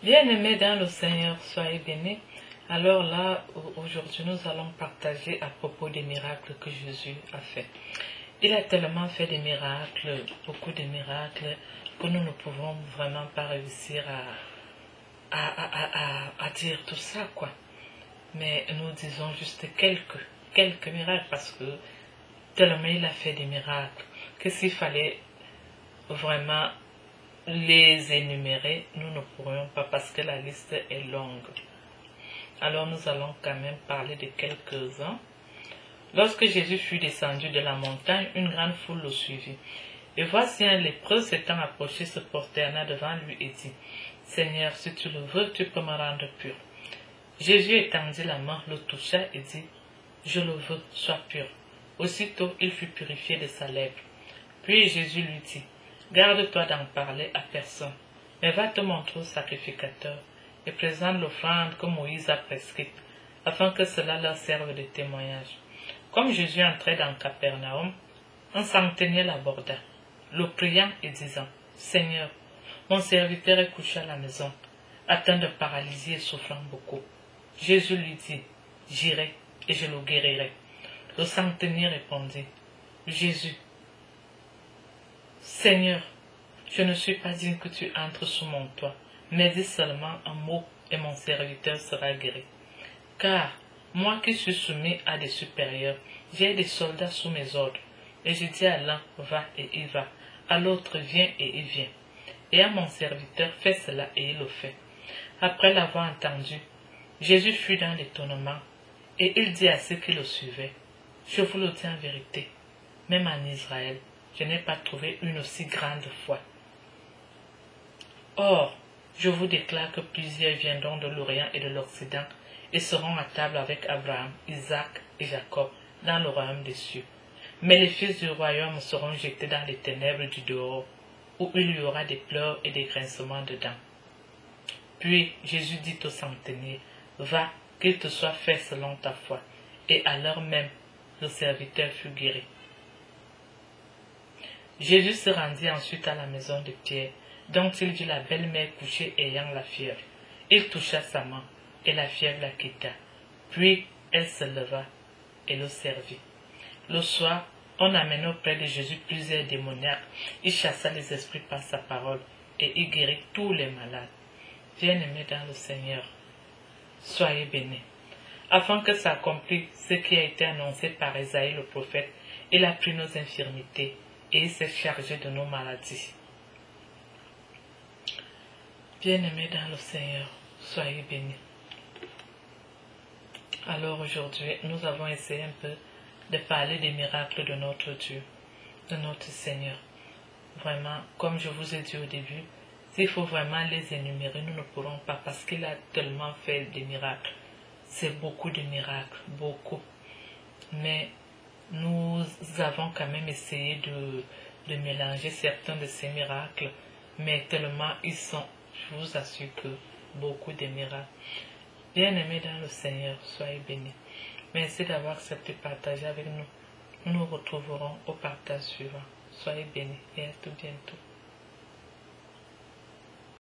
Bien-aimés dans le Seigneur, soyez bénis. Alors là, aujourd'hui, nous allons partager à propos des miracles que Jésus a fait. Il a tellement fait des miracles, beaucoup de miracles, que nous ne pouvons vraiment pas réussir à dire tout ça, quoi. Mais nous disons juste quelques miracles, parce que tellement il a fait des miracles, que s'il fallait vraiment les énumérer, nous ne pourrions pas parce que la liste est longue. Alors nous allons quand même parler de quelques-uns. Lorsque Jésus fut descendu de la montagne, une grande foule le suivit. Et voici un lépreux s'étant approché se prosterna devant lui et dit, « Seigneur, si tu le veux, tu peux me rendre pur. » Jésus étendit la main, le toucha et dit, « Je le veux, sois pur. » Aussitôt il fut purifié de sa lèpre. Puis Jésus lui dit, « Garde-toi d'en parler à personne, mais va te montrer au sacrificateur et présente l'offrande que Moïse a prescrite, afin que cela leur serve de témoignage. » Comme Jésus entrait dans Capernaum, un centenier l'aborda, le priant et disant, « Seigneur, mon serviteur est couché à la maison, atteint de paralysie et souffrant beaucoup. » Jésus lui dit, « J'irai et je le guérirai. » Le centenier répondit, « Jésus, Seigneur, je ne suis pas digne que tu entres sous mon toit, mais dis seulement un mot et mon serviteur sera guéri. Car moi qui suis soumis à des supérieurs, j'ai des soldats sous mes ordres, et je dis à l'un, va et il va, à l'autre, viens et il vient. Et à mon serviteur, fais cela et il le fait. » Après l'avoir entendu, Jésus fut dans l'étonnement, et il dit à ceux qui le suivaient, « Je vous le dis en vérité, même en Israël, je n'ai pas trouvé une aussi grande foi. Or, je vous déclare que plusieurs viendront de l'Orient et de l'Occident et seront à table avec Abraham, Isaac et Jacob dans le royaume des cieux. Mais les fils du royaume seront jetés dans les ténèbres du dehors, où il y aura des pleurs et des grincements de dents. » Puis Jésus dit au centenier, « Va, qu'il te soit fait selon ta foi. » Et à l'heure même, le serviteur fut guéri. Jésus se rendit ensuite à la maison de Pierre, dont il vit la belle-mère couchée ayant la fièvre. Il toucha sa main, et la fièvre la quitta. Puis elle se leva et le servit. Le soir, on amena auprès de Jésus plusieurs démoniaques. Il chassa les esprits par sa parole, et il guérit tous les malades. Bien-aimés dans le Seigneur, soyez bénis. Afin que s'accomplisse ce qui a été annoncé par Isaïe le prophète, il a pris nos infirmités, et il s'est chargé de nos maladies. Bien-aimés dans le Seigneur, soyez bénis. Alors aujourd'hui, nous avons essayé un peu de parler des miracles de notre Dieu, de notre Seigneur. Vraiment, comme je vous ai dit au début, s'il faut vraiment les énumérer, nous ne pourrons pas parce qu'il a tellement fait des miracles. C'est beaucoup de miracles, beaucoup. Mais nous avons quand même essayé de mélanger certains de ces miracles, mais tellement ils sont, je vous assure que beaucoup de miracles. Bien-aimés dans le Seigneur, soyez bénis. Merci d'avoir accepté de partager avec nous. Nous nous retrouverons au partage suivant. Soyez bénis et à tout bientôt.